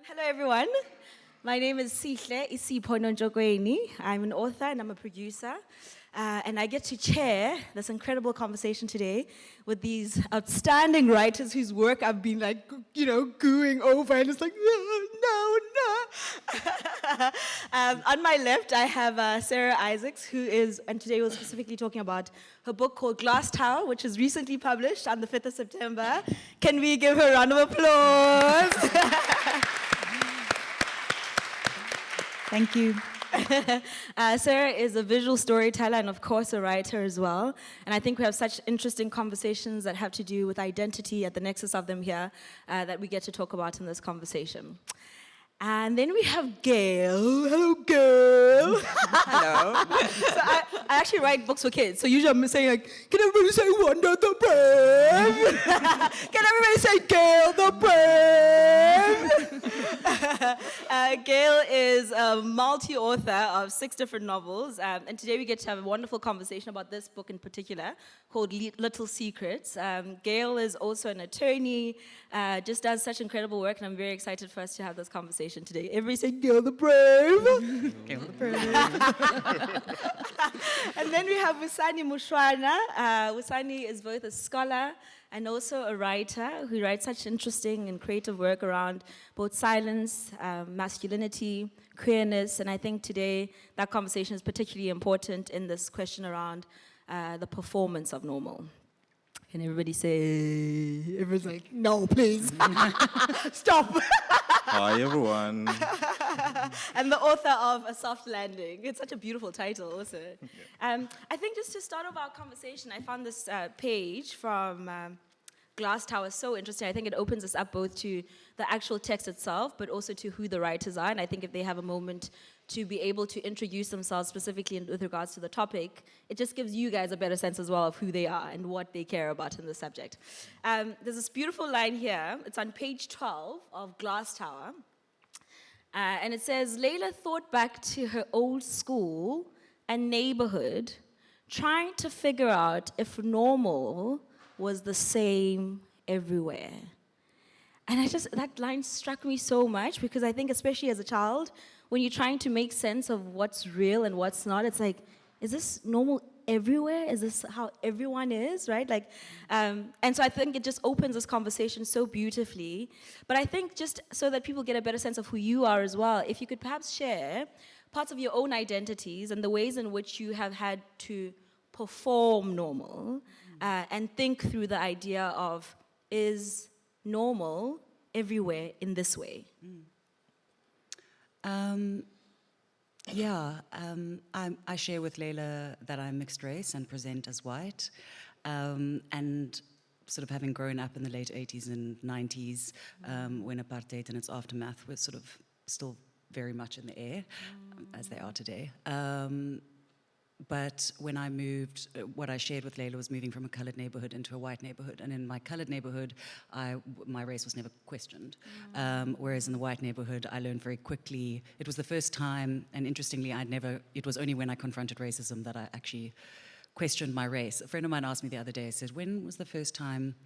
Hello, everyone. My name is Sihle-isipho Nontshokweni. I'm an author and I'm a producer. And I get to chair this incredible conversation today with these outstanding writers whose work I've been gooing over. And it's like, no. On my left, I have Sarah Isaacs, and today we're specifically talking about her book called Glass Tower, which was recently published on the 5th of September. Can we give her a round of applause? Thank you. Sarah is a visual storyteller and, of course, a writer as well. And I think we have such interesting conversations that have to do with identity at the nexus of them here that we get to talk about in this conversation. And then we have Gail. Hello, Gail. Hello. So I actually write books for kids. So usually I'm saying, like, can everybody say Wonder the Brave? Can everybody say Gail the Brave? Gail is a multi-author of 6 different novels. And today we get to have a wonderful conversation about this book in particular called Little Secrets. Gail is also an attorney, just does such incredible work. And I'm very excited for us to have this conversation today. Everybody say Gail the Brave. Gail the Brave. And then we have Wisani Mushwana. Wisani is both a scholar and also a writer who writes such interesting and creative work around both silence, masculinity, queerness, and I think today that conversation is particularly important in this question around the performance of normal. Can everybody say, everyone's like, no, please, stop. Hi, everyone. And the author of A Soft Landing. It's such a beautiful title also. I think just to start off our conversation, I found this page from Glass Tower so interesting. I think it opens us up both to the actual text itself, but also to who the writers are. And I think if they have a moment to be able to introduce themselves specifically with regards to the topic, it just gives you guys a better sense as well of who they are and what they care about in the subject. There's this beautiful line here. It's on page 12 of Glass Tower. And it says, Layla thought back to her old school and neighborhood, trying to figure out if normal was the same everywhere. And that line struck me so much because I think especially as a child, when you're trying to make sense of what's real and what's not, it's like, is this normal everywhere? Is this how everyone is, right? And so I think it just opens this conversation so beautifully. But I think just so that people get a better sense of who you are as well, if you could perhaps share parts of your own identities and the ways in which you have had to perform normal and think through the idea of, is normal everywhere in this way? I share with Layla that I'm mixed race and present as white. And sort of having grown up in the late 80s and 90s, when apartheid and its aftermath was sort of still very much in the air, as they are today. But when I moved, what I shared with Layla was moving from a colored neighborhood into a white neighborhood. And in my colored neighborhood, my race was never questioned. Whereas in the white neighborhood, I learned very quickly. It was the first time, and interestingly, it was only when I confronted racism that I actually questioned my race. A friend of mine asked me the other day, said, when was the first time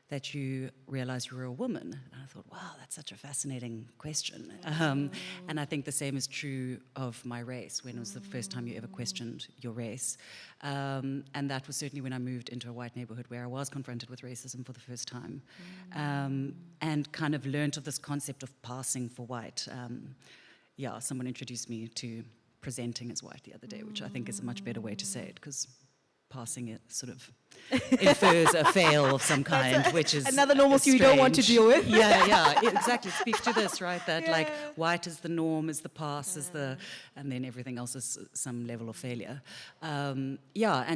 that you realized you were a woman? And I thought, wow, that's such a fascinating question. And I think the same is true of my race. When was the first time you ever questioned your race? And that was certainly when I moved into a white neighborhood where I was confronted with racism for the first time. And kind of learned of this concept of passing for white. Someone introduced me to presenting as white the other day, which I think is a much better way to say it, because passing it sort of infers a fail of some kind, which is another normalcy we don't want to deal with. Exactly. It speaks to this, right? That like white is the norm, is the pass, is and then everything else is some level of failure. And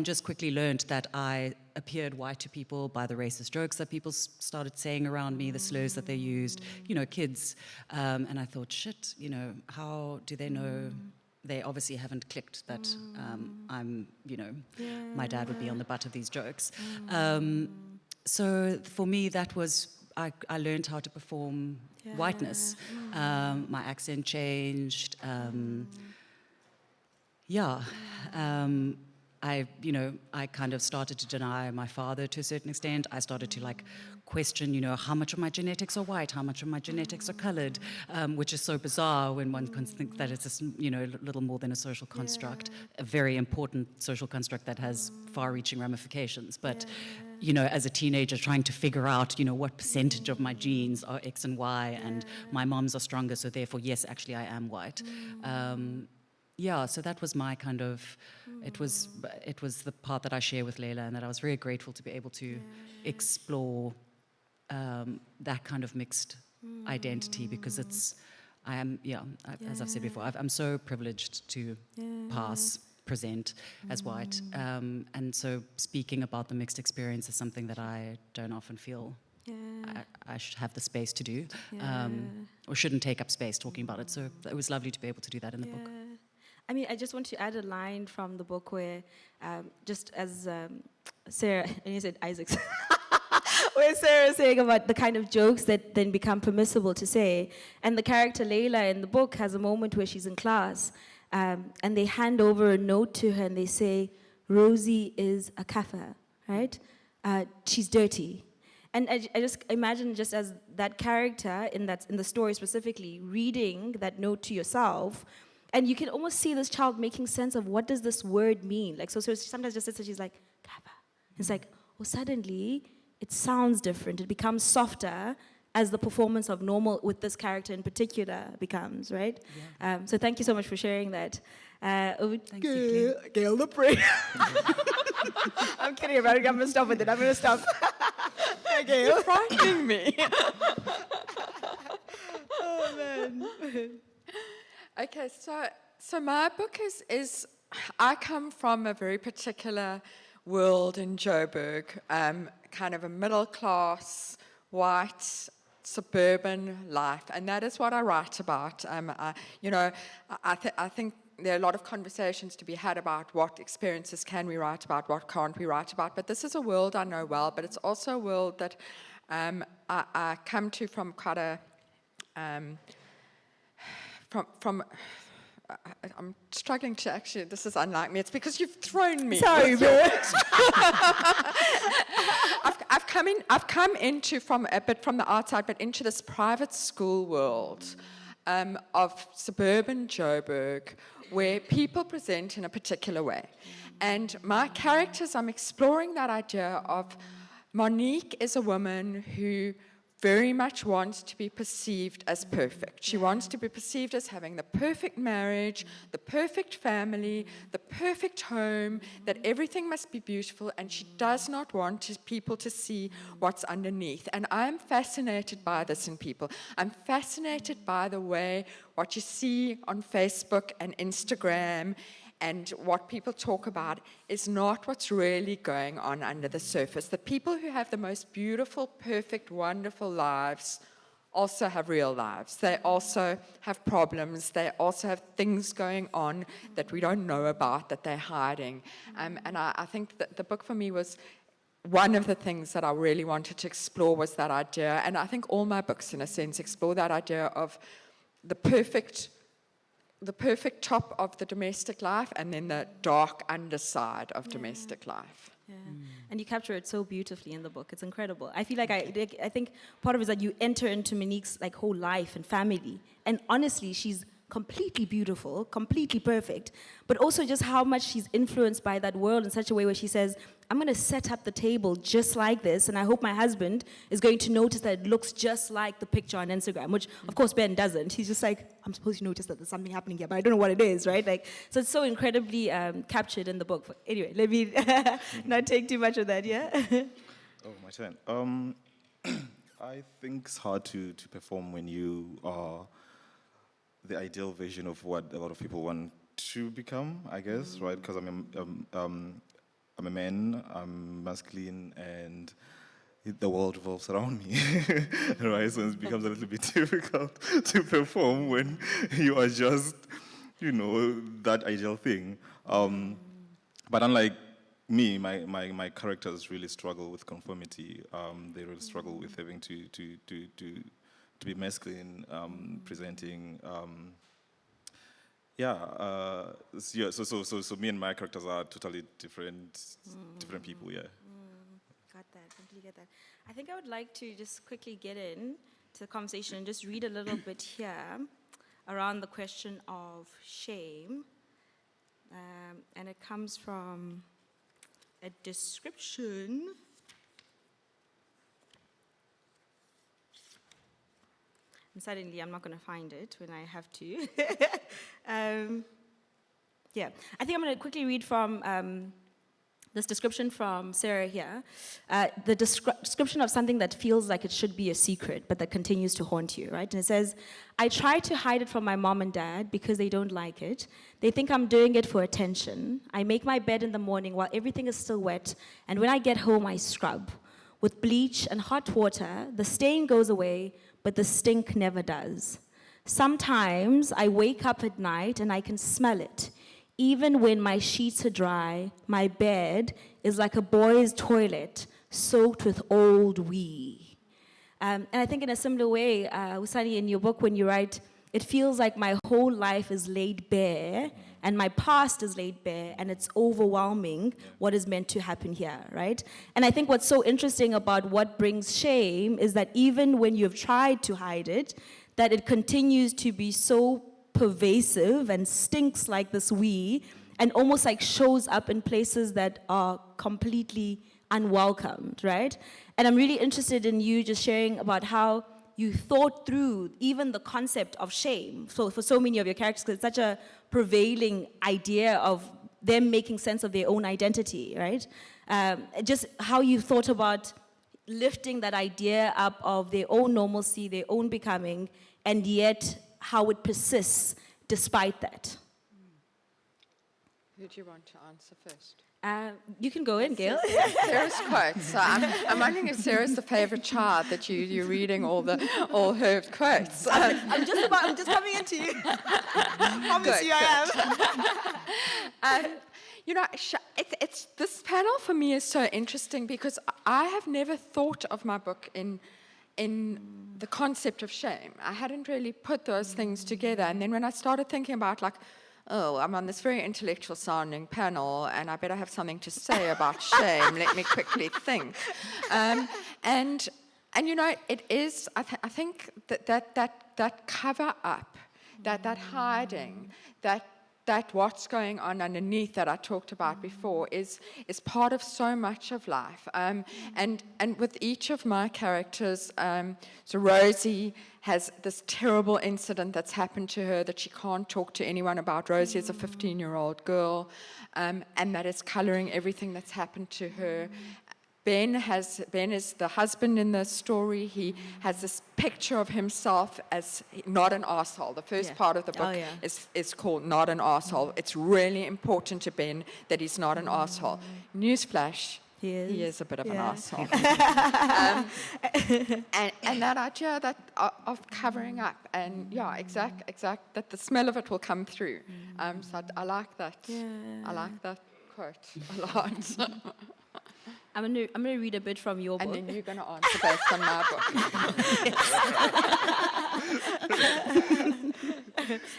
just quickly learned that I appeared white to people by the racist jokes that people started saying around me, the slurs that they used, kids. And I thought, shit, how do they know? They obviously haven't clicked that my dad would be on the butt of these jokes. So for me, that was, I learned how to perform whiteness. My accent changed. I kind of started to deny my father to a certain extent. I started to like question, how much of my genetics are white, how much of my genetics are colored, which is so bizarre when one can think that it's just, little more than a social construct, a very important social construct that has far-reaching ramifications. But, as a teenager trying to figure out, what percentage of my genes are X and Y, and my moms are stronger, so therefore, yes, actually I am white. So that was my kind of, it was the part that I share with Leila, and that I was very grateful to be able to explore that kind of mixed identity, because as I've said before, I'm so privileged to present as white, and so speaking about the mixed experience is something that I don't often feel I should have the space to do, or shouldn't take up space talking about it. So it was lovely to be able to do that in the book. I mean, I just want to add a line from the book where, just as Sarah, and you said Isaac's, where Sarah is saying about the kind of jokes that then become permissible to say. And the character Leila in the book has a moment where she's in class, and they hand over a note to her and they say, Rosie is a kafir, right? She's dirty. And I just imagine, just as that character in the story specifically, reading that note to yourself, and you can almost see this child making sense of what does this word mean. Like, so she sometimes just sits and she's like, Kappa. It's like, suddenly it sounds different. It becomes softer as the performance of normal with this character in particular becomes, right? Yeah. So thank you so much for sharing that. Thank you, Gail the Prayer. I'm kidding about it. I'm going to stop with it. I'm going to stop. Hi, Gail. You're frightening me. Oh, man. Okay, so my book is I come from a very particular world in Joburg, kind of a middle class, white, suburban life, and that is what I write about. I think there are a lot of conversations to be had about what experiences can we write about, what can't we write about, but this is a world I know well, but it's also a world that I come to from quite a... I'm struggling to actually, this is unlike me, it's because you've thrown me. Sorry, bitch. I've come into from the outside, but into this private school world of suburban Joburg, where people present in a particular way. And my characters, I'm exploring that idea of Monique is a woman who very much wants to be perceived as perfect. She wants to be perceived as having the perfect marriage, the perfect family, the perfect home, that everything must be beautiful, and she does not want people to see what's underneath. And I'm fascinated by this in people. I'm fascinated by the way what you see on Facebook and Instagram and what people talk about is not what's really going on under the surface. The people who have the most beautiful, perfect, wonderful lives also have real lives. They also have problems. They also have things going on that we don't know about, that they're hiding. And I think that the book for me was one of the things that I really wanted to explore was that idea. And I think all my books, in a sense, explore that idea of the perfect top of the domestic life and then the dark underside of domestic life. Yeah. And you capture it so beautifully in the book. It's incredible. I feel like I think part of it is that you enter into Monique's whole life and family. And honestly, she's completely beautiful, completely perfect, but also just how much she's influenced by that world in such a way where she says, I'm going to set up the table just like this, and I hope my husband is going to notice that it looks just like the picture on Instagram, which, of course, Ben doesn't. He's just like, I'm supposed to notice that there's something happening here, but I don't know what it is, right? So it's so incredibly captured in the book. But anyway, let me not take too much of that, yeah? Oh, my turn. I think it's hard to perform when you are the ideal version of what a lot of people want to become, I guess, right? Because I'm a man, I'm masculine, and the world revolves around me, right? So it becomes a little bit difficult to perform when you are just, that ideal thing. But unlike me, my characters really struggle with conformity. They really struggle with having to be masculine, presenting, So me and my characters are totally different people, yeah. Got that, completely get that. I think I would like to just quickly get in to the conversation and just read a little bit here around the question of shame. And it comes from a description. And suddenly I'm not going to find it when I have to. Yeah, I think I'm going to quickly read from this description from Sarah here. The description of something that feels like it should be a secret, but that continues to haunt you, right? And it says, I try to hide it from my mom and dad because they don't like it. They think I'm doing it for attention. I make my bed in the morning while everything is still wet, and when I get home, I scrub. With bleach and hot water, the stain goes away, but the stink never does. Sometimes I wake up at night and I can smell it. Even when my sheets are dry, my bed is like a boy's toilet soaked with old wee. And I think in a similar way, Wisani, in your book, when you write, it feels like my whole life is laid bare and my past is laid bare and it's overwhelming what is meant to happen here, right? And I think what's so interesting about what brings shame is that even when you've tried to hide it, that it continues to be so pervasive and stinks like this wee and almost like shows up in places that are completely unwelcomed, right? And I'm really interested in you just sharing about how you thought through even the concept of shame. So for so many of your characters, because it's such a prevailing idea of them making sense of their own identity, right? Just how you thought about lifting that idea up of their own normalcy, their own becoming, and yet how it persists despite that. Who do you want to answer first? You can go in, Gail. Sarah's quotes. So I'm wondering if Sarah's the favorite child that you're reading all her quotes. I'm just coming into you. Promise you I am. You know, it's this panel for me is so interesting because I have never thought of my book in the concept of shame. I hadn't really put those things together. And then when I started thinking about like, oh, I'm on this very intellectual sounding panel and I better have something to say about shame. Let me quickly think. And you know, it is, I think that cover up, that hiding, that what's going on underneath that I talked about before is part of so much of life. And with each of my characters, so Rosie has this terrible incident that's happened to her that she can't talk to anyone about. Rosie is a 15-year-old girl, and that is coloring everything that's happened to her. Ben is the husband in the story. He has this picture of himself as not an arsehole. The first part of the book is called Not an Arsehole. It's really important to Ben that he's not an arsehole. Newsflash, he is a bit of an arsehole. And that idea of covering up and exact that the smell of it will come through. So I like that. Yeah. I like that quote a lot. I'm gonna read a bit from your book. And then you're gonna answer based on my book.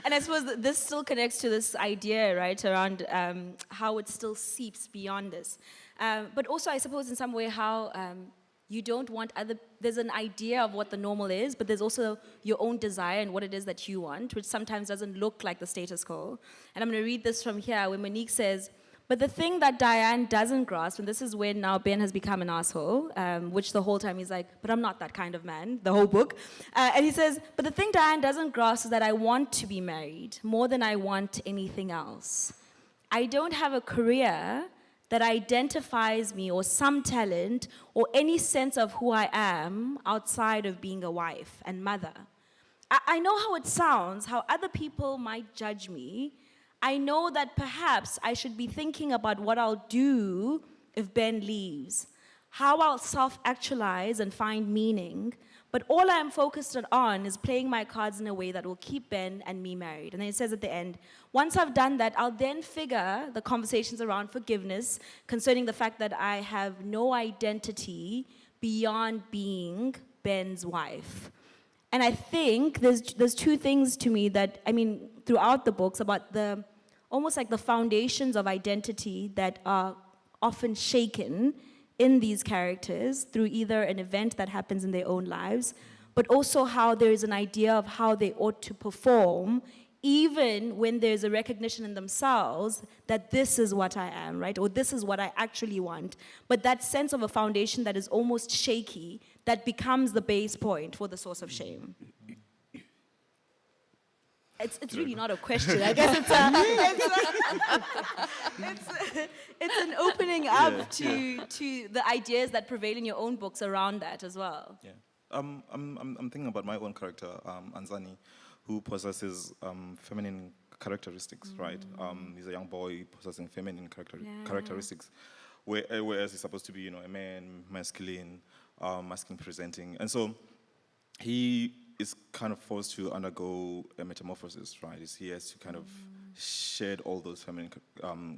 And I suppose that this still connects to this idea, right, around how it still seeps beyond this. But also, I suppose, in some way, how you don't want there's an idea of what the normal is, but there's also your own desire and what it is that you want, which sometimes doesn't look like the status quo. And I'm gonna read this from here, where Monique says, but the thing that Diane doesn't grasp, and this is when now Ben has become an asshole, which the whole time he's like, but I'm not that kind of man, the whole book. And he says, but the thing Diane doesn't grasp is that I want to be married more than I want anything else. I don't have a career that identifies me or some talent or any sense of who I am outside of being a wife and mother. I know how it sounds, how other people might judge me. I know that perhaps I should be thinking about what I'll do if Ben leaves, how I'll self-actualize and find meaning, but all I'm focused on is playing my cards in a way that will keep Ben and me married. And then it says at the end, once I've done that, I'll then figure the conversations around forgiveness concerning the fact that I have no identity beyond being Ben's wife. And I think there's two things to me that, I mean, throughout the books about the almost like the foundations of identity that are often shaken in these characters through either an event that happens in their own lives, but also how there is an idea of how they ought to perform, even when there's a recognition in themselves that this is what I am, right? Or this is what I actually want. But that sense of a foundation that is almost shaky, that becomes the base point for the source of shame. It's really not a question. I guess it's an opening up to the ideas that prevail in your own books around that as well. Yeah. I'm thinking about my own character, Anzani, who possesses feminine characteristics, right? He's a young boy possessing feminine characteristics, whereas he's supposed to be, a man, masculine presenting, and so he is kind of forced to undergo a metamorphosis, right? He has to kind of shed all those feminine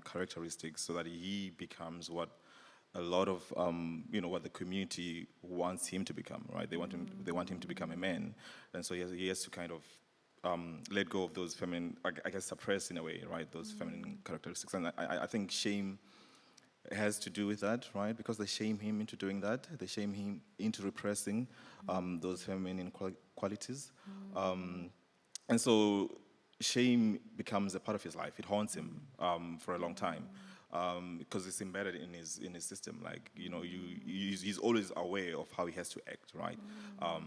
characteristics so that he becomes what a lot of what the community wants him to become, right? They want him to become a man, and so he has to kind of let go of those feminine, I guess, suppress in a way, right? Those feminine characteristics, and I think shame has to do with that, right? Because they shame him into doing that. They shame him into repressing those feminine qualities, and so shame becomes a part of his life. It haunts him for a long time. Because it's embedded in his system, like he's always aware of how he has to act, right? I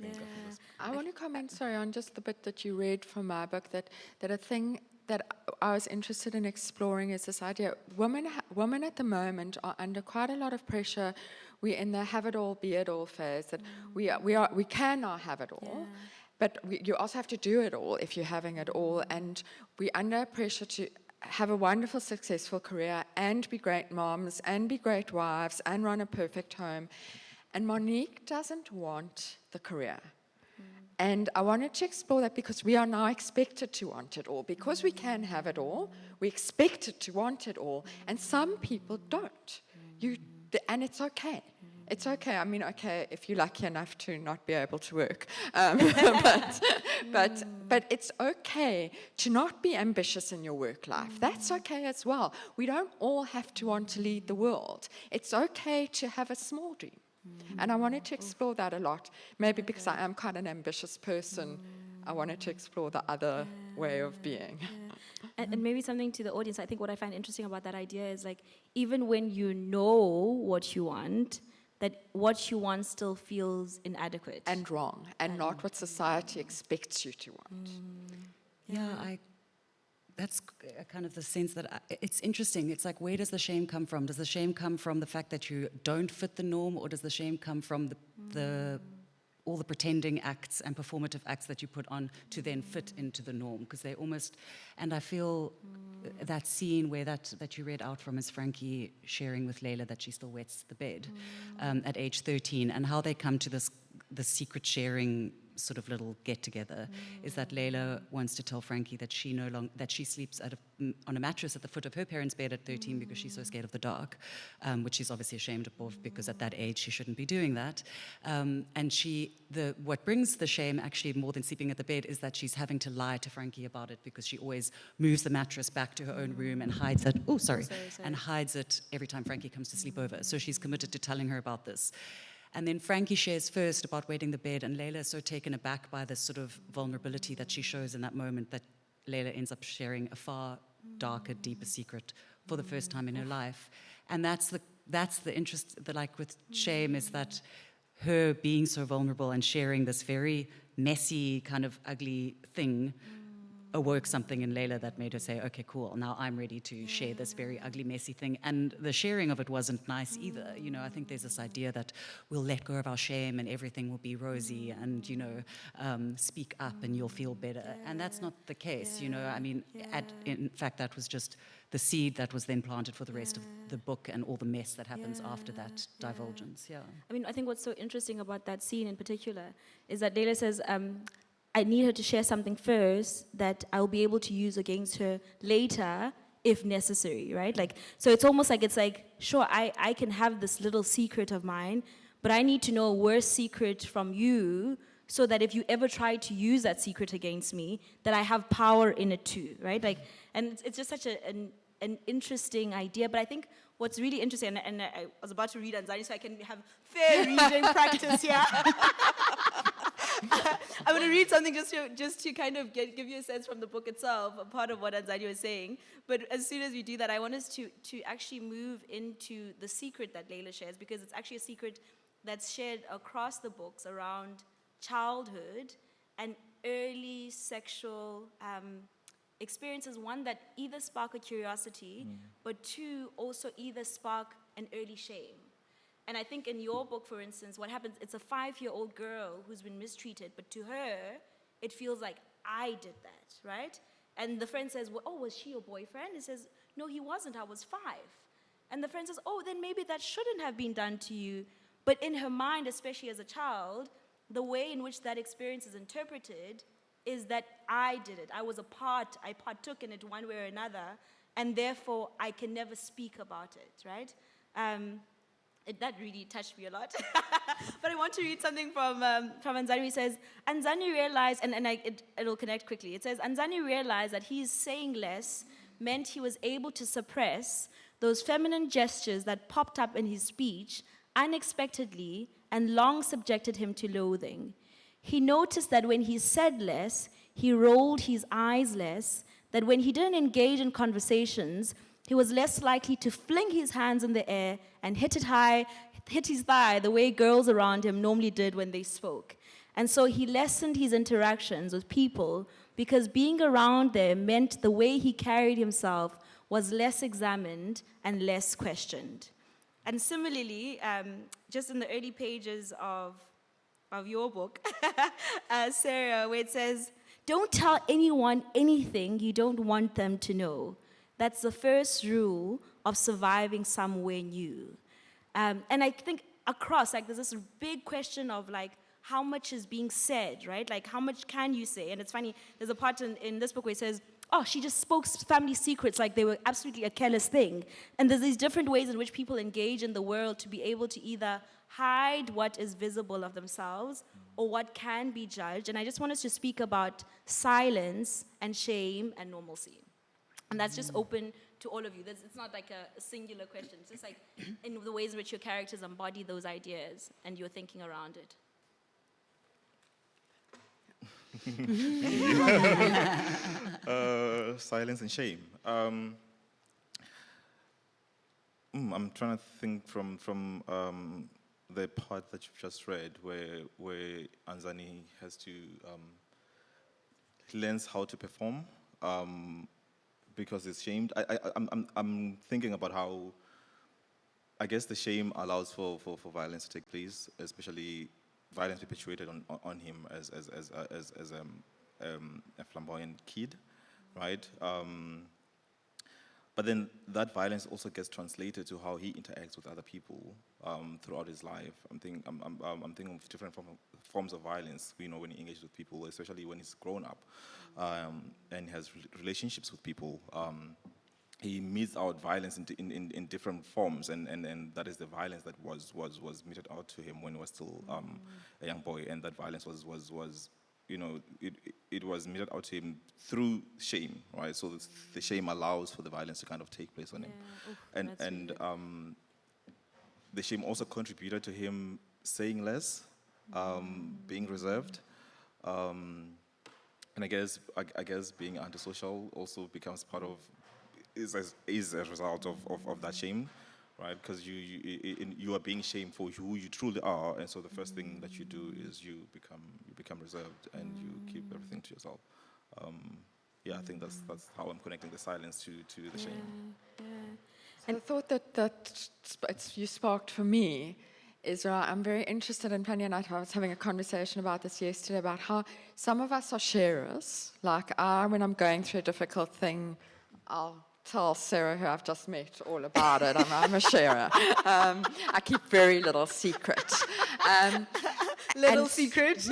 think that's. I want to comment, sorry, on just the bit that you read from my book. That a thing that I was interested in exploring is this idea: women at the moment are under quite a lot of pressure. We're in the have it all, be it all phase. That we can now have it all. But you also have to do it all if you're having it all, and we're under pressure to have a wonderful, successful career and be great moms and be great wives and run a perfect home. And Monique doesn't want the career. And I wanted to explore that because we are now expected to want it all. Because we can have it all, we're expected to want it all. And some people don't. And it's okay. It's okay. I mean, okay, if you're lucky enough to not be able to work. But it's okay to not be ambitious in your work life. That's okay as well. We don't all have to want to lead the world. It's okay to have a small dream. And I wanted to explore that a lot. Maybe because I am quite an ambitious person, I wanted to explore the other way of being. And maybe something to the audience, I think what I find interesting about that idea is like, even when you know what you want, that what you want still feels inadequate. And wrong, and not what society expects you to want. That's kind of the sense that it's interesting. It's like, where does the shame come from? Does the shame come from the fact that you don't fit the norm, or does the shame come from all the pretending acts and performative acts that you put on to then fit into the norm? Because they almost, and I feel that scene where that you read out from is Frankie sharing with Layla that she still wets the bed at age 13, and how they come to the secret sharing sort of little get-together is that Layla wants to tell Frankie that she sleeps on a mattress at the foot of her parents' bed at 13 because she's so scared of the dark, which she's obviously ashamed of because at that age she shouldn't be doing that. And what brings the shame actually more than sleeping at the bed is that she's having to lie to Frankie about it because she always moves the mattress back to her own room and hides it. Oh, sorry. And hides it every time Frankie comes to sleep over. So she's committed to telling her about this. And then Frankie shares first about wetting the bed, and Layla is so taken aback by this sort of vulnerability that she shows in that moment that Layla ends up sharing a far darker, deeper secret for the first time in her life. And that's the interest, that like with shame, is that her being so vulnerable and sharing this very messy, kind of ugly thing awoke something in Layla that made her say, okay, cool, now I'm ready to share this very ugly, messy thing. And the sharing of it wasn't nice either. I think there's this idea that we'll let go of our shame and everything will be rosy and, speak up and you'll feel better. And that's not the case, I mean, in fact, that was just the seed that was then planted for the rest of the book and all the mess that happens after that divulgence, I mean, I think what's so interesting about that scene in particular is that Layla says, I need her to share something first that I'll be able to use against her later if necessary, right? Like, so it's almost like, sure, I can have this little secret of mine, but I need to know a worse secret from you so that if you ever try to use that secret against me, that I have power in it too, right? Like, and it's just such an interesting idea. But I think what's really interesting, and I was about to read Anzani so I can have fair reading practice here. I'm going to read something just to kind of give you a sense from the book itself, a part of what Anzani was saying. But as soon as we do that, I want us to actually move into the secret that Layla shares, because it's actually a secret that's shared across the books around childhood and early sexual experiences. One, that either spark a curiosity, but two, also either spark an early shame. And I think in your book, for instance, what happens, it's a 5-year-old girl who's been mistreated, but to her, it feels like I did that, right? And the friend says, well, oh, was she your boyfriend? He says, no, he wasn't, I was 5. And the friend says, oh, then maybe that shouldn't have been done to you. But in her mind, especially as a child, the way in which that experience is interpreted is that I did it. I partook in it one way or another, and therefore I can never speak about it, right? That really touched me a lot. But I want to read something from Anzani. He says, Anzani realized, it'll connect quickly. It says, Anzani realized that his saying less meant he was able to suppress those feminine gestures that popped up in his speech unexpectedly and long subjected him to loathing. He noticed that when he said less, he rolled his eyes less, that when he didn't engage in conversations, he was less likely to fling his hands in the air and hit his thigh the way girls around him normally did when they spoke. And so he lessened his interactions with people because being around them meant the way he carried himself was less examined and less questioned. And similarly, just in the early pages of your book, Sarah, where it says, don't tell anyone anything you don't want them to know. That's the first rule of surviving somewhere new. And I think across, like, there's this big question of, like, how much is being said, right? Like, how much can you say? And it's funny, there's a part in this book where it says, oh, she just spoke family secrets like they were absolutely a careless thing. And there's these different ways in which people engage in the world to be able to either hide what is visible of themselves or what can be judged. And I just want us to speak about silence and shame and normalcy. And that's just open to all of you. It's not like a singular question. It's just like in the ways in which your characters embody those ideas and you're thinking around it. Silence and shame. I'm trying to think from the part that you've just read, where Anzani has to learns how to perform because he's shamed. I'm thinking about how, I guess, the shame allows for violence to take place, especially violence perpetuated on him as a flamboyant kid, right? But then that violence also gets translated to how he interacts with other people throughout his life. I'm thinking of different forms of violence, when he engages with people, especially when he's grown up and has relationships with people. He meets out violence in different forms, and that is the violence that was meted out to him when he was still a young boy, and that violence was it was meted out to him through shame, right? So the shame allows for the violence to kind of take place on him, and the shame also contributed to him saying less, being reserved, and I guess being antisocial also becomes part of. Is a result of that shame, right? Because you are being shamed for who you truly are, and so the first thing that you do is you become reserved and you keep everything to yourself. I think that's how I'm connecting the silence to the shame. Yeah. And the thought that you sparked for me is I'm very interested in Tanya and I was having a conversation about this yesterday about how some of us are sharers. Like when I'm going through a difficult thing, I'll tell Sarah, who I've just met, all about it. I'm a sharer. I keep very little secret. Secret?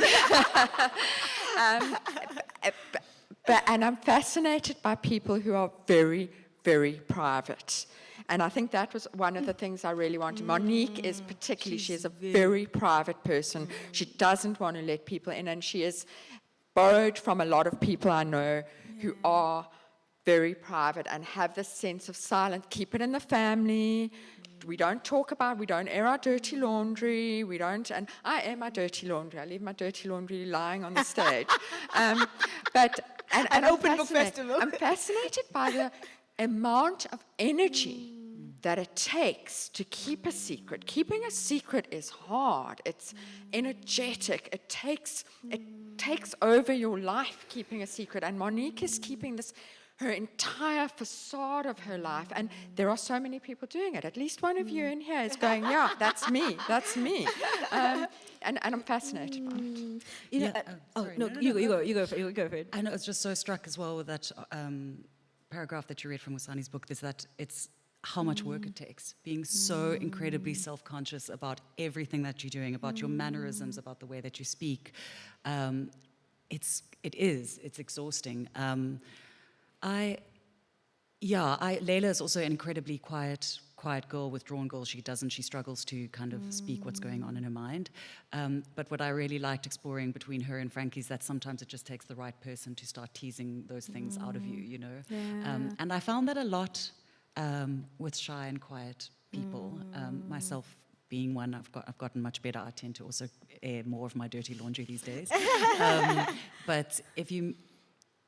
And I'm fascinated by people who are very, very private. And I think that was one of the things I really wanted. Monique is particularly, she is a very private person. She doesn't want to let people in, and she is borrowed from a lot of people I know who are very private and have this sense of silence. Keep it in the family. We don't talk about, we don't air our dirty laundry, we don't, and I air my dirty laundry. I leave my dirty laundry lying on the stage. And An open book festival. I'm fascinated by the amount of energy that it takes to keep a secret. Keeping a secret is hard. It's energetic. It takes over your life, keeping a secret. And Monique is keeping this, her entire facade of her life. And there are so many people doing it. At least one of you in here is going, yeah, that's me. And I'm fascinated by it. You know, you go for it. I know, I was just so struck as well with that paragraph that you read from Wisani's book, is that it's how much work it takes, being so incredibly self-conscious about everything that you're doing, about your mannerisms, about the way that you speak. It's exhausting. Layla is also an incredibly quiet girl, withdrawn girl. She struggles to kind of speak what's going on in her mind. But what I really liked exploring between her and Frankie is that sometimes it just takes the right person to start teasing those things out of you, you know. Yeah. And I found that a lot with shy and quiet people. Myself being one, I've gotten much better. I tend to also air more of my dirty laundry these days. But if you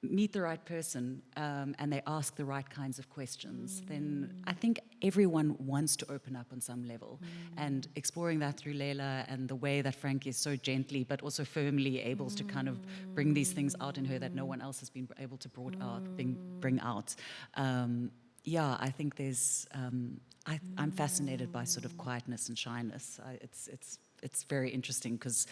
meet the right person and they ask the right kinds of questions, then I think everyone wants to open up on some level. And exploring that through Layla and the way that Frankie is so gently but also firmly able to kind of bring these things out in her that no one else has been able to bring out. I think there's, I'm fascinated by sort of quietness and shyness. It's very interesting because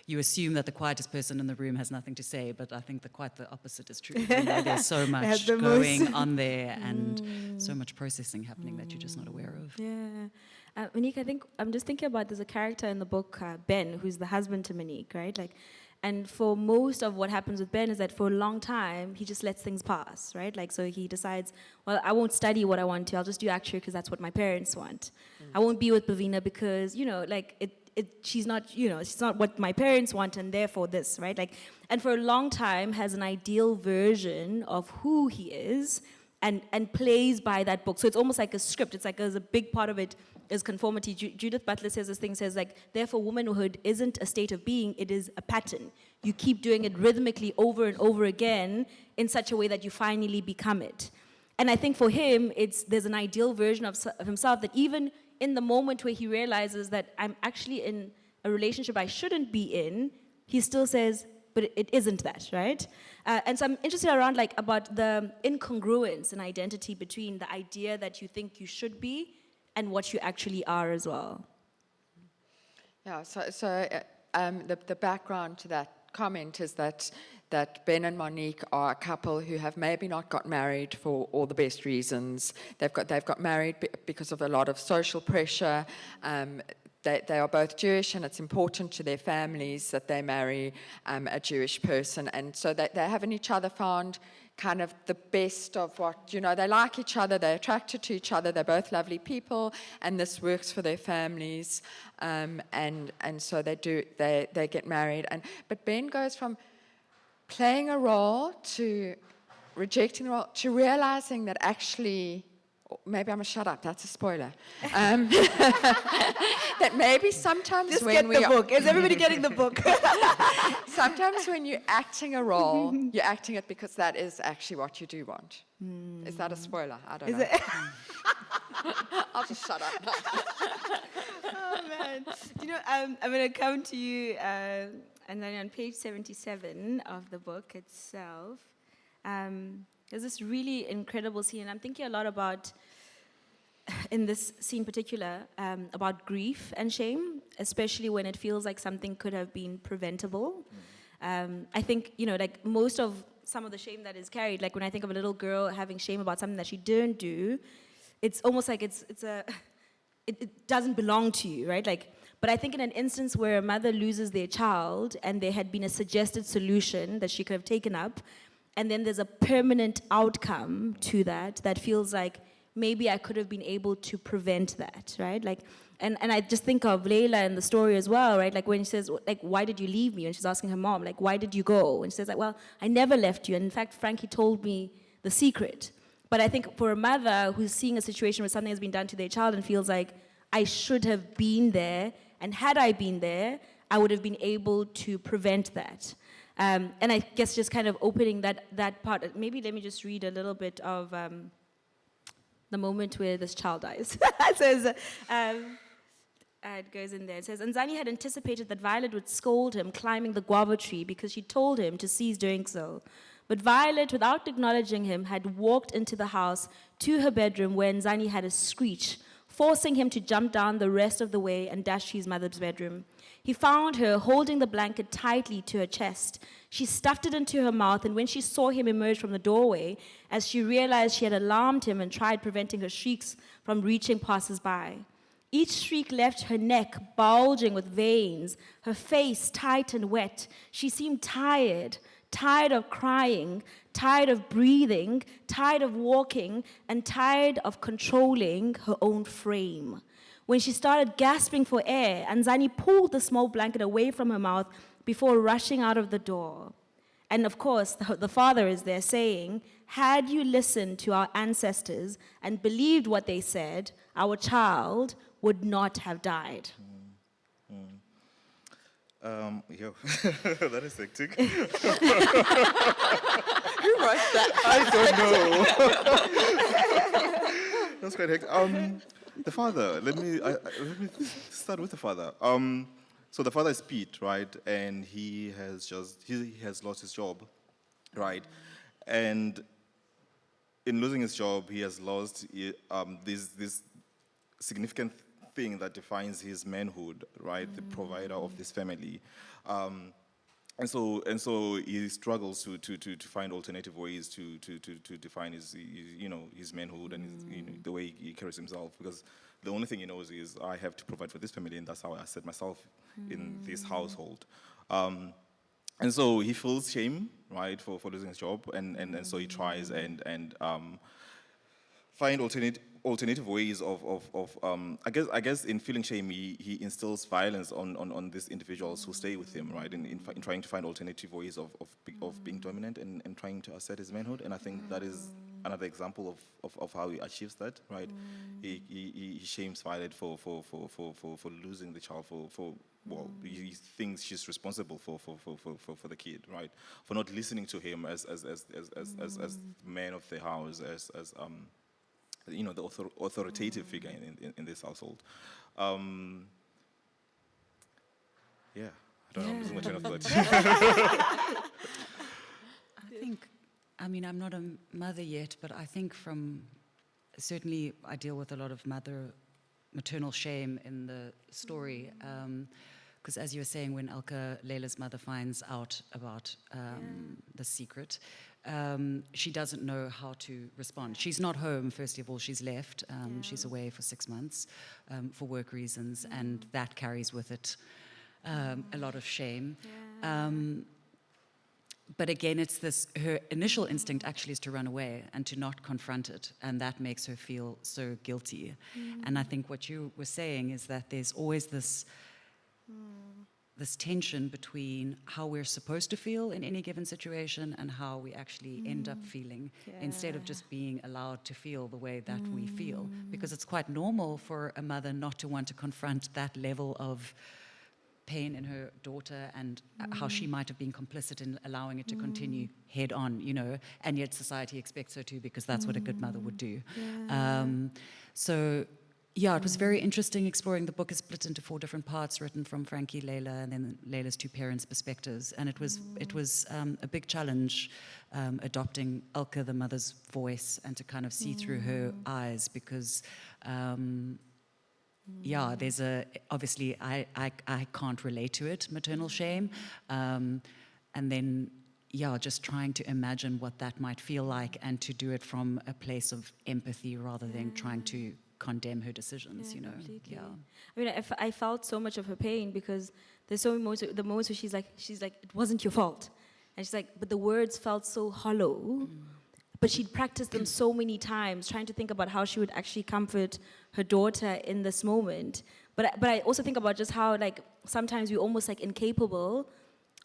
you assume that the quietest person in the room has nothing to say, but I think quite the opposite is true. You know, there's so much going on there and so much processing happening that you're just not aware of. Yeah. Monique, I think I'm just thinking about, there's a character in the book, Ben, who's the husband to Monique, right? And for most of what happens with Ben is that for a long time, he just lets things pass, right? So he decides, well, I won't study what I want to. I'll just do actuary because that's what my parents want. I won't be with Bavina because, she's not, she's not what my parents want, and therefore this, right? And for a long time has an ideal version of who he is and plays by that book. So it's almost like a script. It's like there's a big part of it is conformity. Judith Butler says this thing, therefore womanhood isn't a state of being, it is a pattern. You keep doing it rhythmically over and over again in such a way that you finally become it. And I think for him, there's an ideal version of himself that even in the moment where he realizes that I'm actually in a relationship I shouldn't be in, he still says, but it isn't that, right? And so I'm interested around about the incongruence in identity between the idea that you think you should be and what you actually are as well. Yeah, so the background to that comment is that Ben and Monique are a couple who have maybe not got married for all the best reasons. They've got married because of a lot of social pressure. They are both Jewish, and it's important to their families that they marry a Jewish person. And so they have in each other found kind of the best of what, they like each other, they're attracted to each other, they're both lovely people, and this works for their families. And so they get married. But Ben goes from playing a role to rejecting the role to realizing that actually, maybe I'm going to shut up, that's a spoiler. That maybe sometimes just when get the book. Is everybody getting the book? Sometimes when you're acting a role, you're acting it because that is actually what you do want. Is that a spoiler? I don't know. I'll just shut up now. Oh, man. I'm going to come to you, and then on page 77 of the book itself, there's this really incredible scene, and I'm thinking a lot about, in this scene in particular, about grief and shame, especially when it feels like something could have been preventable. I think, most of some of the shame that is carried, when I think of a little girl having shame about something that she didn't do, it's almost like it doesn't belong to you, right? But I think in an instance where a mother loses their child and there had been a suggested solution that she could have taken up, and then there's a permanent outcome to that feels like maybe I could have been able to prevent that, right? Like, and I just think of Layla in the story as well, right? Like when she says, like, why did you leave me? And she's asking her mom, like, why did you go? And she says, like, well, I never left you. And in fact, Frankie told me the secret. But I think for a mother who's seeing a situation where something has been done to their child and feels like, I should have been there, and had I been there, I would have been able to prevent that. And I guess just kind of opening that part, maybe let me just read a little bit of the moment where this child dies. It says, it goes in there. It says, Nzani had anticipated that Violet would scold him climbing the guava tree because she told him to cease doing so. But Violet, without acknowledging him, had walked into the house to her bedroom where Nzani had a screech, forcing him to jump down the rest of the way and dash to his mother's bedroom. He found her holding the blanket tightly to her chest. She stuffed it into her mouth, and when she saw him emerge from the doorway, as she realized she had alarmed him and tried preventing her shrieks from reaching passers-by. Each shriek left her neck bulging with veins, her face tight and wet. She seemed tired of crying, tired of breathing, tired of walking, and tired of controlling her own frame. When she started gasping for air, Nzani pulled the small blanket away from her mouth before rushing out of the door. And of course, the father is there saying, had you listened to our ancestors and believed what they said, our child would not have died. Yo, that is hectic. Who wrote that? I don't know. That's quite hectic. The father, let me start with the father. So the father is Pete, right? And he has lost his job, right? And in losing his job, he has lost this significant thing that defines his manhood, right? The provider of this family. And so he struggles to find alternative ways to define his manhood and the way he carries himself, because the only thing he knows is I have to provide for this family, and that's how I set myself in this household. And so he feels shame, right, for losing his job, and so he tries and find alternative ways of I guess in feeling shame, he instills violence on these individuals who stay with him, right? In trying to find alternative ways of being dominant and trying to assert his manhood. And I think that is another example of how he achieves that, right? He shames Violet for losing the child, well, he thinks she's responsible for the kid, right? For not listening to him as man of the house, as the authoritative figure in this household. Yeah, I don't know, I'm losing my train of thought. I'm not a mother yet, but I think certainly I deal with a lot of maternal shame in the story. Because as you were saying, when Layla's mother finds out about the secret, she doesn't know how to respond. She's not home, first of all, she's left. She's away for 6 months for work reasons, and that carries with it a lot of shame. But again, her initial instinct actually is to run away and to not confront it, and that makes her feel so guilty. And I think what you were saying is that there's always this tension between how we're supposed to feel in any given situation and how we actually end up feeling, instead of just being allowed to feel the way that we feel. Because it's quite normal for a mother not to want to confront that level of pain in her daughter and how she might have been complicit in allowing it to continue head on, and yet society expects her to, because that's what a good mother would do. It was very interesting exploring. The book is split into 4 different parts, written from Frankie, Layla, and then Layla's 2 parents' perspectives. And it was a big challenge adopting Elke, the mother's voice, and to kind of see through her eyes, because there's obviously I can't relate to it, maternal shame, and then just trying to imagine what that might feel like, and to do it from a place of empathy rather than trying to condemn her decisions, Completely. I felt so much of her pain, because there's so many the moments where she's like, it wasn't your fault, and she's like, but the words felt so hollow, but she'd practiced them so many times, trying to think about how she would actually comfort her daughter in this moment. But I also think about just how, like, sometimes we're almost, like, incapable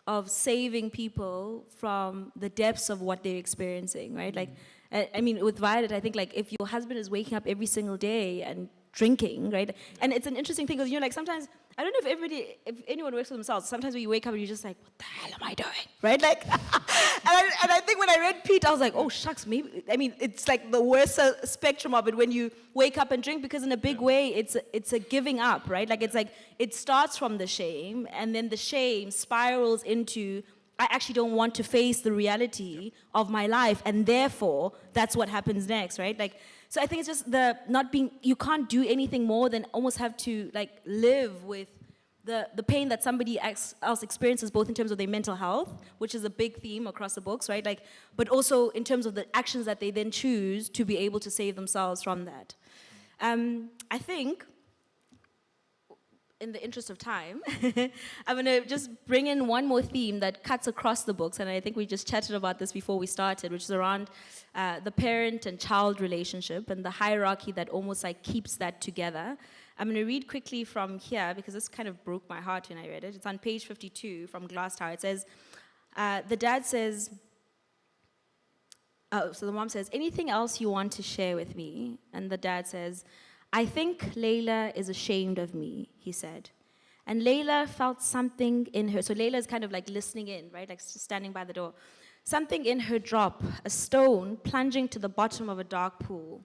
of saving people from the depths of what they're experiencing, right? Like, I mean, with Violet, I think, like, if your husband is waking up every single day and drinking, right? And it's an interesting thing, because, you know, like, sometimes, I don't know if anyone works for themselves, sometimes when you wake up and you're just like, what the hell am I doing, right? Like, and I think when I read Pete, I was like, oh, shucks, maybe, I mean, it's like the worst spectrum of it when you wake up and drink, because in a big way, it's a giving up, right? Like, it's like, it starts from the shame, and then the shame spirals into, I actually don't want to face the reality of my life, and therefore, that's what happens next, right? Like, so I think it's just the not being, you can't do anything more than almost have to, like, live with the pain that somebody else experiences, both in terms of their mental health, which is a big theme across the books, right? Like, but also in terms of the actions that they then choose to be able to save themselves from that. I think, in the interest of time, I'm going to just bring in one more theme that cuts across the books, and I think we just chatted about this before we started, which is around the parent and child relationship and the hierarchy that almost, like, keeps that together. I'm going to read quickly from here, because this kind of broke my heart when I read it. It's on page 52 from Glass Tower. It says, the dad says, so the mom says, anything else you want to share with me? And the dad says, I think Layla is ashamed of me, he said. And Layla felt something in her. So Layla is kind of like listening in, right? Like standing by the door. Something in her drop, a stone plunging to the bottom of a dark pool.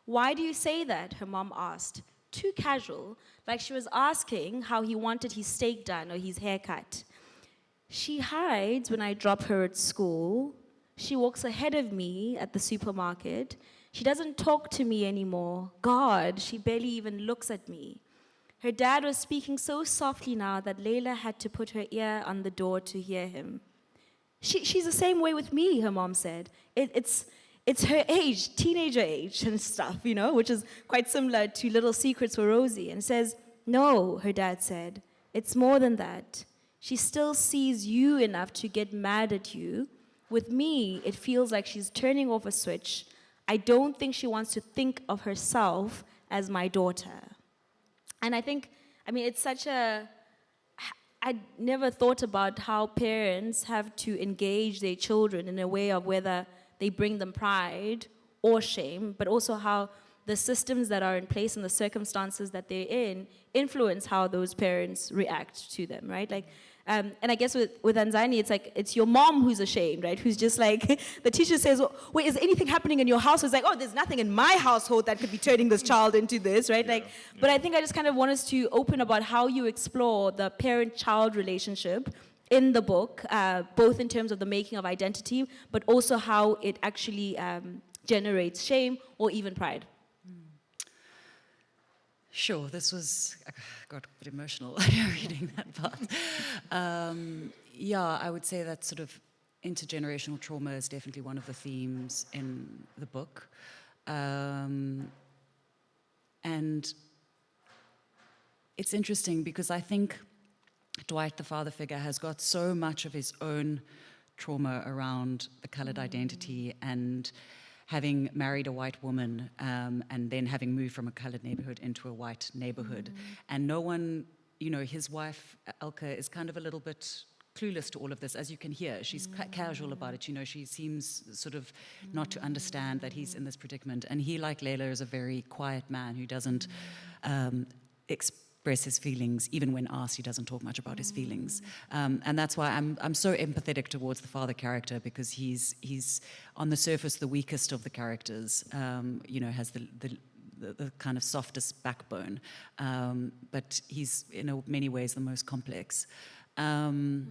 Why do you say that? Her mom asked. Too casual, like she was asking how he wanted his steak done or his haircut. She hides when I drop her at school. She walks ahead of me at the supermarket. She doesn't talk to me anymore. God, she barely even looks at me. Her dad was speaking so softly now that Layla had to put her ear on the door to hear him. She's the same way with me, her mom said. It's her age, teenager age and stuff, you know, which is quite similar to Little Secrets for Rosie. And says, no, her dad said, it's more than that. She still sees you enough to get mad at you. With me, it feels like she's turning off a switch. I don't think she wants to think of herself as my daughter. And I think, I mean, it's such a, I never thought about how parents have to engage their children in a way of whether they bring them pride or shame, but also how the systems that are in place and the circumstances that they're in influence how those parents react to them, right? Like, and I guess with Anzani, it's like, it's your mom who's ashamed, right? Who's just like, the teacher says, well, wait, is anything happening in your house? It's like, oh, there's nothing in my household that could be turning this child into this, right? Yeah, like, yeah. But I think I just kind of want us to open about how you explore the parent-child relationship in the book, both in terms of the making of identity, but also how it actually generates shame or even pride. Sure, this was, I got a bit emotional reading that part. Yeah, I would say that sort of intergenerational trauma is definitely one of the themes in the book. And it's interesting because I think Dwight, the father figure, has got so much of his own trauma around the colored identity and having married a white woman and then having moved from a colored neighborhood into a white neighborhood. And no one, you know, his wife, Elke, is kind of a little bit clueless to all of this, as you can hear. She's casual about it, you know, she seems sort of not to understand that he's in this predicament. And he, like Layla, is a very quiet man who doesn't express his feelings. Even when asked, he doesn't talk much about his feelings. And that's why I'm so empathetic towards the father character, because he's on the surface the weakest of the characters, you know, has the kind of softest backbone, but he's in many ways the most complex. And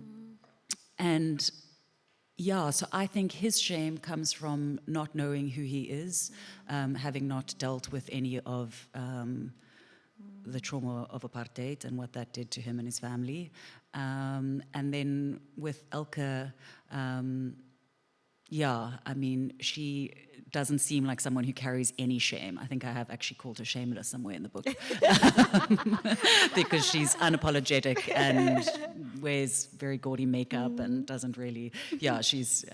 yeah, so I think his shame comes from not knowing who he is, having not dealt with any of the trauma of apartheid and what that did to him and his family. And then with Elke, yeah, I mean, she doesn't seem like someone who carries any shame. I think I have actually called her shameless somewhere in the book. Because she's unapologetic and wears very gaudy makeup and doesn't really, she's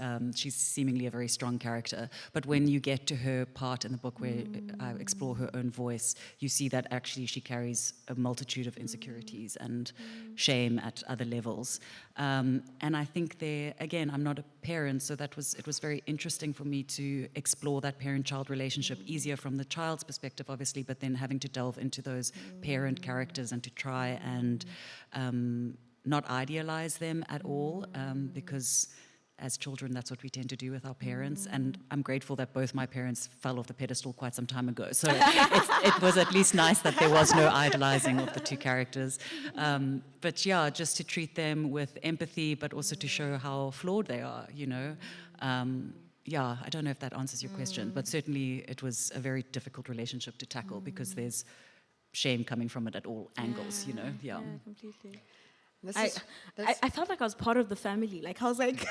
seemingly a very strong character. But when you get to her part in the book where I explore her own voice, you see that actually she carries a multitude of insecurities and shame at other levels. And I think there, again, I'm not a parent, so it was very interesting for me to explore that parent-child relationship, easier from the child's perspective, obviously, but then having to delve into those parent characters and to try and not idealize them at all, because as children, that's what we tend to do with our parents. And I'm grateful that both my parents fell off the pedestal quite some time ago. So it was at least nice that there was no idolizing of the two characters. But yeah, just to treat them with empathy, but also to show how flawed they are, you know. Yeah, I don't know if that answers your question, but certainly it was a very difficult relationship to tackle because there's shame coming from it at all angles, you know. Yeah, completely. This I felt like I was part of the family. Like I was like,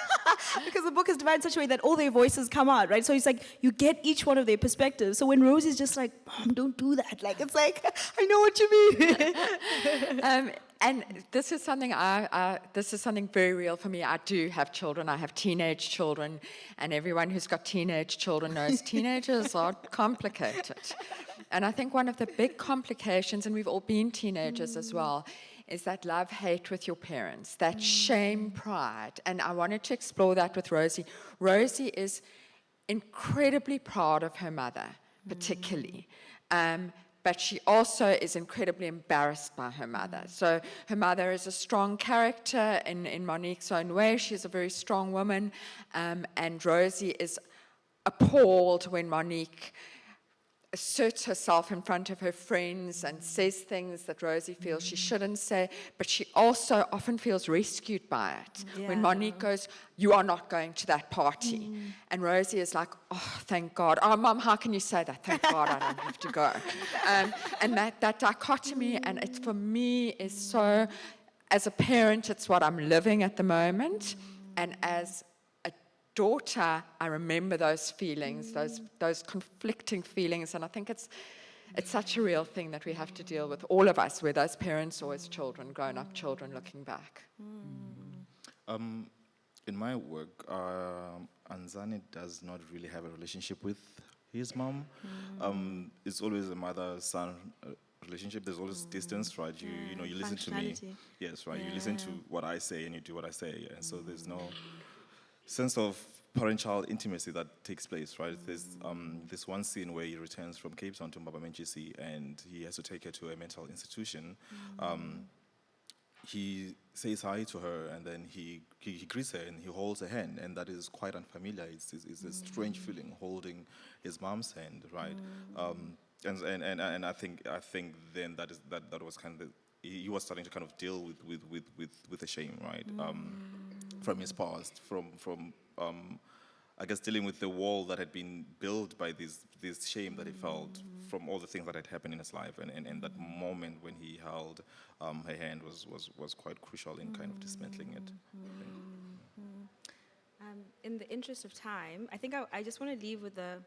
because the book is divided in such a way that all their voices come out, right? So it's like you get each one of their perspectives. So when Rosie's just like, Mom, don't do that. Like it's like, I know what you mean. And this is something this is something very real for me. I do have children. I have teenage children, and everyone who's got teenage children knows teenagers are complicated. And I think one of the big complications, and we've all been teenagers as well, is that love-hate with your parents, that shame-pride. And I wanted to explore that with Rosie. Rosie is incredibly proud of her mother, particularly. But she also is incredibly embarrassed by her mother. So her mother is a strong character in Monique's own way. She's a very strong woman. And Rosie is appalled when Monique asserts herself in front of her friends and says things that Rosie feels she shouldn't say, but she also often feels rescued by it. Yeah. When Monique goes, you are not going to that party. And Rosie is like, oh, thank God. Oh, Mom, how can you say that? Thank God I don't have to go. And that dichotomy, and it for me is so, as a parent, it's what I'm living at the moment, and as daughter, I remember those feelings, those conflicting feelings, and I think it's such a real thing that we have to deal with, all of us, whether as parents or as children, grown-up children looking back. In my work, Anzani does not really have a relationship with his mom. It's always a mother-son relationship. There's always distance, right? You know, you listen to me. Yes, right. You listen to what I say and you do what I say, and so there's no sense of parent-child intimacy that takes place, right? There's this one scene where he returns from Cape Town to Mbabamenchisi and he has to take her to a mental institution. He says hi to her and then he greets her and he holds her hand, and that is quite unfamiliar. It's a strange feeling holding his mom's hand, right? And I think then that was kind of he was starting to kind of deal with the shame, right? From his past, from I guess dealing with the wall that had been built by this shame that he felt from all the things that had happened in his life, and that moment when he held her hand was quite crucial in kind of dismantling it. In the interest of time, I think I just want to leave with a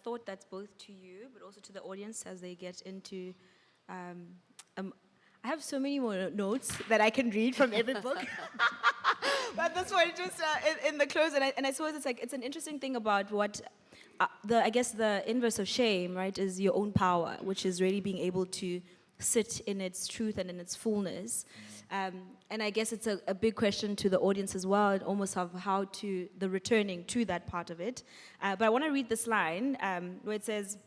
thought that's both to you but also to the audience as they get into. I have so many more notes that I can read from every book. But this one just in the close, and I suppose it's an interesting thing about what the inverse of shame, right, is your own power, which is really being able to sit in its truth and in its fullness. And I guess it's a big question to the audience as well, and almost of how to the returning to that part of it. But I want to read this line where it says,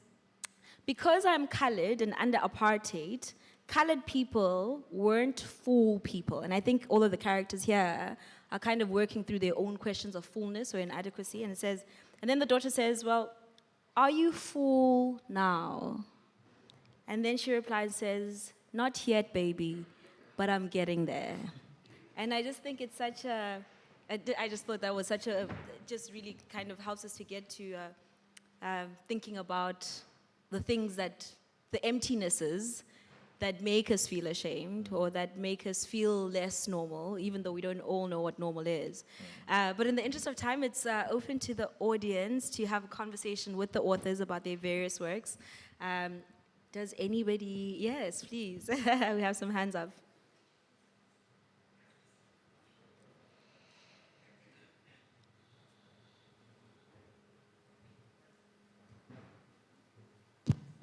"Because I'm colored and under apartheid, colored people weren't full people." And I think all of the characters here are kind of working through their own questions of fullness or inadequacy. And it says, and then the daughter says, "Well, are you full now?" And then she replies, says, "Not yet, baby, but I'm getting there." And I just think it's such I just thought that was such just really kind of helps us to get to thinking about the things the emptinesses that make us feel ashamed or that make us feel less normal, even though we don't all know what normal is. But in the interest of time, it's open to the audience to have a conversation with the authors about their various works. Does anybody? Yes, please. We have some hands up.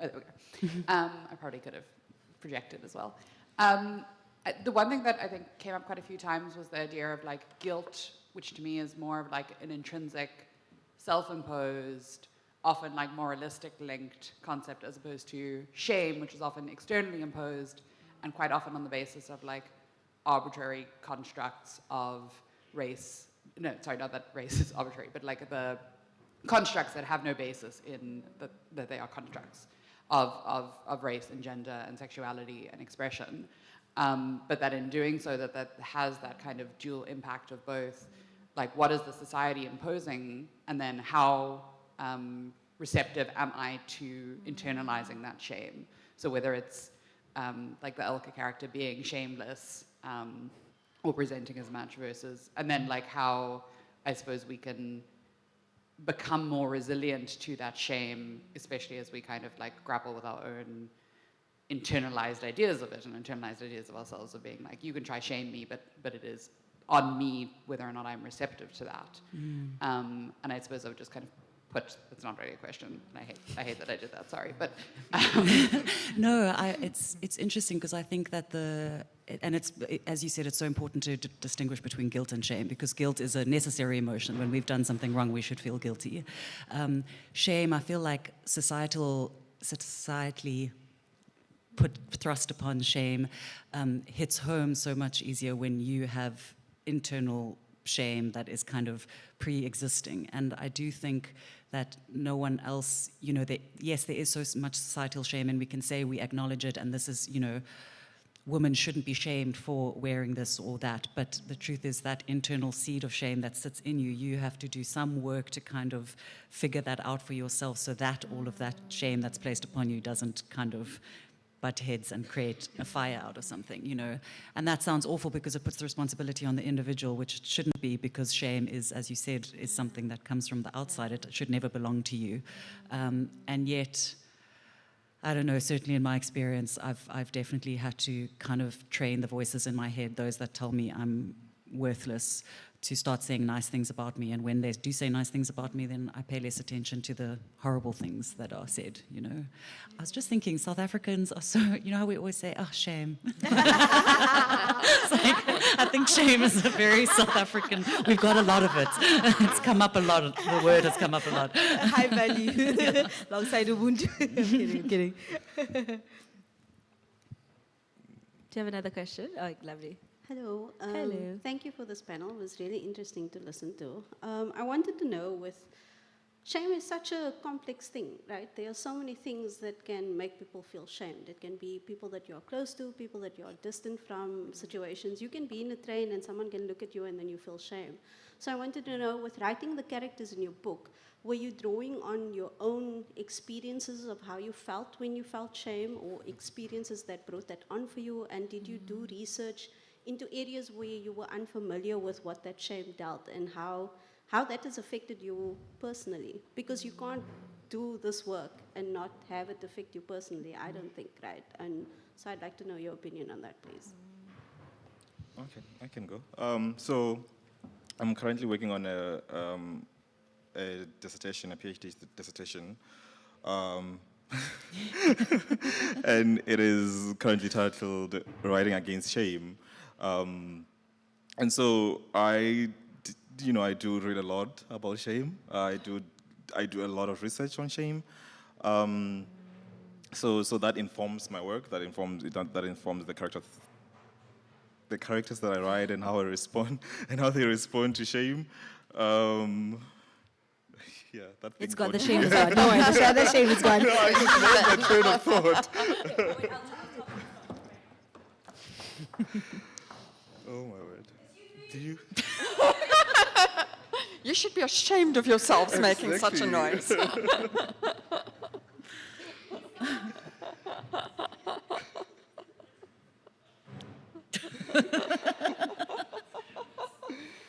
Okay. I probably could have projected as well. The one thing that I think came up quite a few times was the idea of like guilt, which to me is more of like an intrinsic, self-imposed, often like moralistic linked concept, as opposed to shame, which is often externally imposed and quite often on the basis of like arbitrary constructs of race. No, sorry, not that race is arbitrary, but like the constructs that have no basis in that they are constructs of race and gender and sexuality and expression. But that in doing so, that has that kind of dual impact of both, like what is the society imposing, and then how receptive am I to internalizing that shame? So whether it's like the Elka character being shameless or presenting as much versus, and then like how I suppose we can become more resilient to that shame, especially as we kind of like grapple with our own internalized ideas of it and internalized ideas of ourselves, of being like, you can try shame me, but it is on me whether or not I'm receptive to that. And I suppose I would just kind of put, it's not really a question, and I hate that I did that, sorry, but. No, it's interesting because I think that as you said, it's so important to distinguish between guilt and shame, because guilt is a necessary emotion. When we've done something wrong, we should feel guilty. Shame, I feel like societally thrust upon shame hits home so much easier when you have internal shame that is kind of pre-existing. And I do think that no one else, yes, there is so much societal shame, and we can say we acknowledge it, and this is, women shouldn't be shamed for wearing this or that, but the truth is that internal seed of shame that sits in you, you have to do some work to kind of figure that out for yourself, so that all of that shame that's placed upon you doesn't kind of butt heads and create a fire out of something, And that sounds awful because it puts the responsibility on the individual, which it shouldn't be, because shame is, as you said, is something that comes from the outside. It should never belong to you. And yet, I don't know, certainly in my experience, I've definitely had to kind of train the voices in my head, those that tell me I'm worthless, to start saying nice things about me. And when they do say nice things about me, then I pay less attention to the horrible things that are said, I was just thinking, South Africans are so, how we always say, oh, shame. It's like, I think shame is a very South African, we've got a lot of it. It's come up a lot, the word has come up a lot. High value, alongside Ubuntu. I'm kidding. Do you have another question? Oh, lovely. Hello. Hello. Thank you for this panel. It was really interesting to listen to. I wanted to know, shame is such a complex thing, right? There are so many things that can make people feel shamed. It can be people that you're close to, people that you're distant from, situations. You can be in a train and someone can look at you and then you feel shame. So I wanted to know, with writing the characters in your book, were you drawing on your own experiences of how you felt when you felt shame, or experiences that brought that on for you? And did you do research into areas where you were unfamiliar with what that shame dealt, and how that has affected you personally? Because you can't do this work and not have it affect you personally, I don't think, right? And so I'd like to know your opinion on that, please. Okay, I can go. So I'm currently working on a dissertation, a PhD dissertation, and it is currently titled "Writing Against Shame." And so I do read a lot about shame. I do a lot of research on shame. So that informs my work. That informs the characters that I write, and how I respond and how they respond to shame. Yeah, that It's thing gone, the got- shame is gone. No worries, the shame is gone. No, I just lost my train of thought. Oh my word. Do you? You should be ashamed of yourselves making such a noise.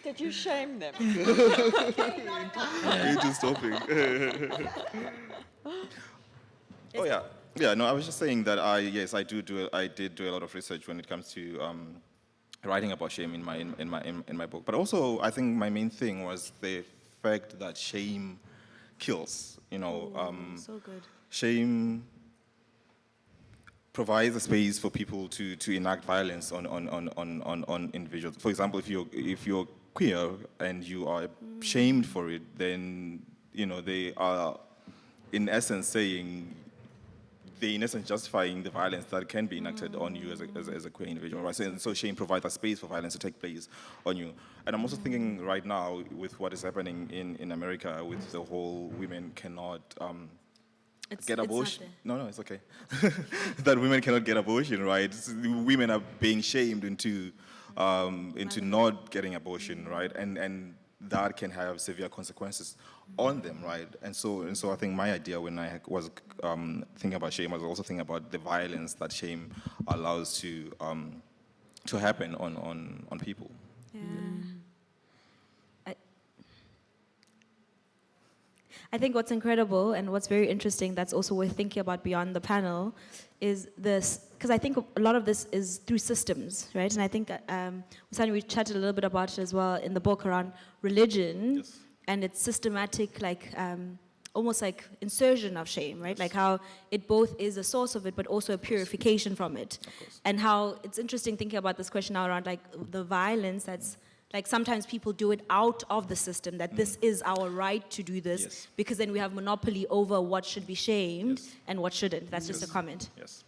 Did you shame them? You're just stopping. Oh yeah, yeah. No, I was just saying that I did do a lot of research when it comes to writing about shame in my book. But also, I think my main thing was the fact that shame kills. So good. Shame provides a space for people to enact violence on individuals. For example, if you're queer and you are shamed for it, then they are in essence saying, they in essence justifying the violence that can be enacted on you as a queer individual, right? So shame provides a space for violence to take place on you. And I'm also thinking right now with what is happening in America with the whole women cannot get abortion. No, it's okay. That women cannot get abortion, right? Women are being shamed into not getting abortion, right? And that can have severe consequences on them, right? And so I think my idea when I was thinking about shame, I was also thinking about the violence that shame allows to happen on people. Yeah. I think what's incredible and what's very interesting that's also worth thinking about beyond the panel is this, because I think a lot of this is through systems, right? And I think, Wisani, we chatted a little bit about it as well in the book around religion. Yes. And its systematic, almost like insertion of shame, right? Like how it both is a source of it, but also a purification from it. And how it's interesting thinking about this question now around like the violence that's, like sometimes people do it out of the system, that this is our right to do this, Yes. because then we have monopoly over what should be shamed Yes. and what shouldn't. That's just a comment. Yes.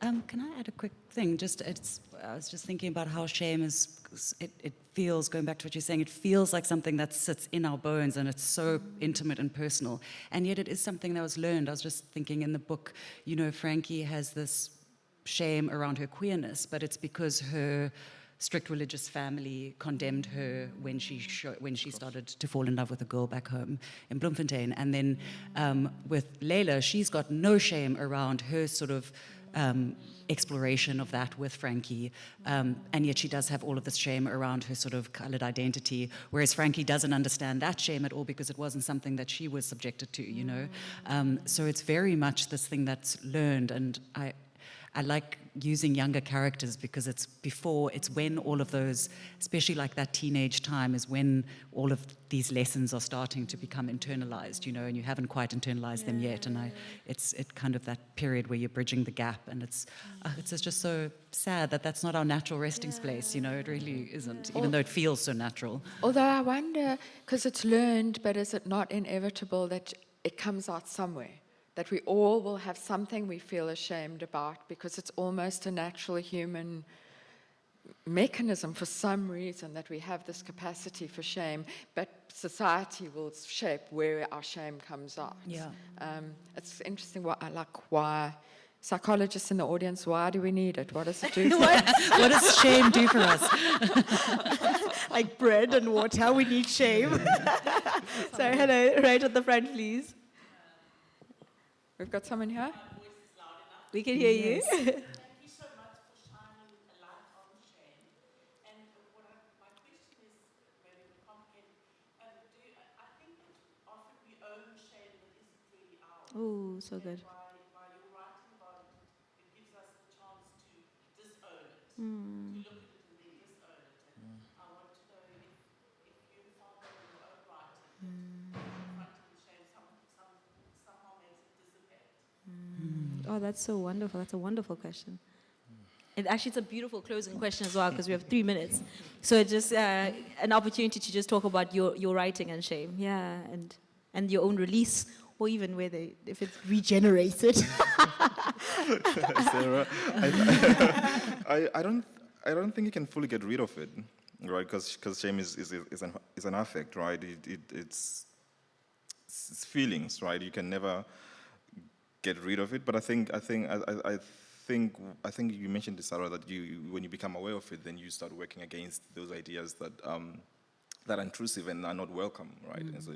Can I add a quick thing? I was just thinking about how shame is, it feels, going back to what you're saying, it feels like something that sits in our bones and it's so intimate and personal. And yet it is something that was learned. I was just thinking in the book, Frankie has this shame around her queerness, but it's because her strict religious family condemned her when she started to fall in love with a girl back home in Bloemfontein. And then with Layla, she's got no shame around her sort of exploration of that with Frankie, and yet she does have all of this shame around her sort of colored identity, whereas Frankie doesn't understand that shame at all because it wasn't something that she was subjected to, So it's very much this thing that's learned, and I like using younger characters because it's when all of those, especially like that teenage time, is when all of these lessons are starting to become internalized, and you haven't quite internalized them yet. And it's kind of that period where you're bridging the gap, and it's just so sad that that's not our natural resting place, it really isn't, even though it feels so natural. Although I wonder, because it's learned, but is it not inevitable that it comes out somewhere? That we all will have something we feel ashamed about because it's almost a natural human mechanism for some reason that we have this capacity for shame, but society will shape where our shame comes out. Yeah. It's interesting why psychologists in the audience, why do we need it? What does it do? What does shame do for us? Like bread and water, we need shame. Sorry, hello, right at the front, please. We've got someone here. We can hear you. Thank you so much for shining a light on shame. And my question is maybe complicated. I think that often we own shame that isn't really ours. Oh, so good. While you're writing about it, it gives us the chance to disown it, to look at it and then disown it. And I want to know if you found that in your own writing, confronting the shame somehow makes it dissipate. Oh, that's so wonderful. That's a wonderful question. And actually, it's a beautiful closing question as well because we have 3 minutes. So it's just an opportunity to just talk about your writing and shame, yeah, and your own release, or even if it's regenerated. Sarah, I don't think you can fully get rid of it, right? Because shame is an affect, right? It's feelings, right? You can never get rid of it. But I think you mentioned this, Sarah, that when you become aware of it, then you start working against those ideas that are intrusive and are not welcome, right? And so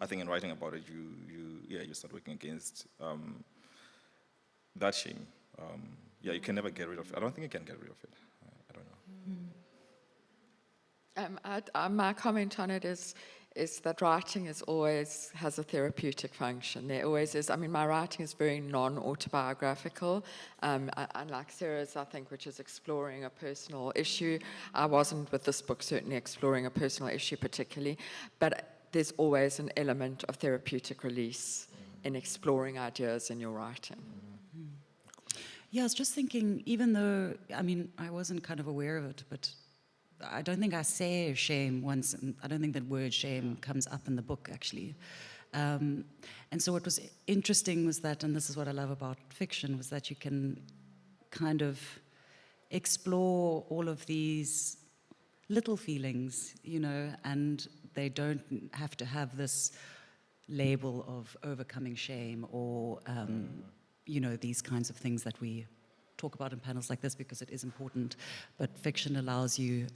I think in writing about it, you start working against that shame. You can never get rid of it. I don't think you can get rid of it. I don't know. My comment on it is that writing always has a therapeutic function. There always is. I mean, my writing is very non-autobiographical, unlike Sarah's, I think, which is exploring a personal issue. I wasn't with this book certainly exploring a personal issue particularly, but there's always an element of therapeutic release in exploring ideas in your writing. Yeah, I was just thinking, even though, I mean, I wasn't kind of aware of it, but I don't think I say shame once, and I don't think that word shame comes up in the book, actually. And so what was interesting was that, and this is what I love about fiction, was that you can kind of explore all of these little feelings, you know, and they don't have to have this label of overcoming shame or, you know, these kinds of things that we talk about in panels like this because it is important. But fiction allows you,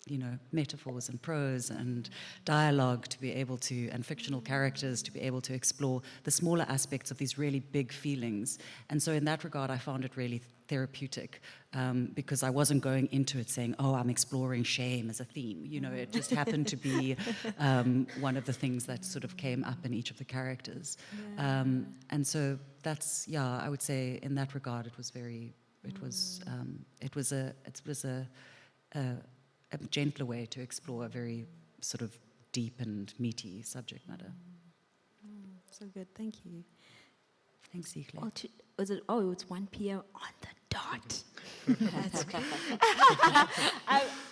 you know, metaphors and prose and dialogue to be able to, and fictional characters to be able to explore the smaller aspects of these really big feelings. And so in that regard, I found it really therapeutic because I wasn't going into it saying, oh, I'm exploring shame as a theme. You know, it just happened to be one of the things that sort of came up in each of the characters. Yeah. And so that's, yeah, I would say in that regard, it was very, it was a gentler way to explore a very sort of deep and meaty subject matter. So good, thank you. Thanks, Sihle. Oh, it's 1 p.m. on the dot. That's great.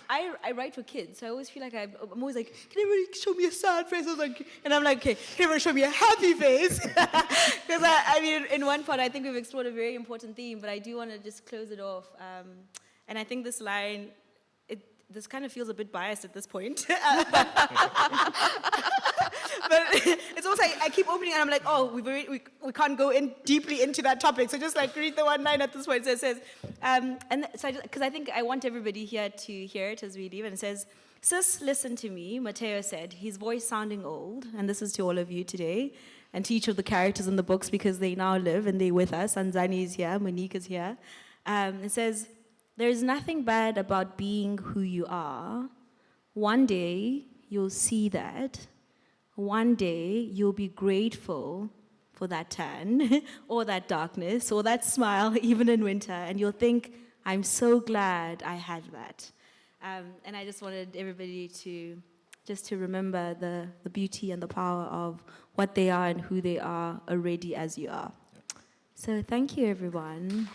I write for kids, so I always feel like I'm always like, can everybody show me a sad face? And I'm like, okay, can everybody show me a happy face? Because I mean, in one part, I think we've explored a very important theme, but I do want to just close it off. And I think this line, this kind of feels a bit biased at this point. But it's also, I keep opening and I'm like, oh, we can't go in deeply into that topic. So just like read the one line at this point. So it says, and so because I think I want everybody here to hear it as we leave. And it says, "Sis, listen to me," Mateo said, his voice sounding old. And this is to all of you today and to each of the characters in the books because they now live and they're with us. Anzani is here, Monique is here. It says, "There is nothing bad about being who you are. One day you'll see that. One day you'll be grateful for that tan or that darkness or that smile, even in winter, and you'll think, I'm so glad I had that." And I just wanted everybody to remember the beauty and the power of what they are and who they are already as you are. So thank you, everyone.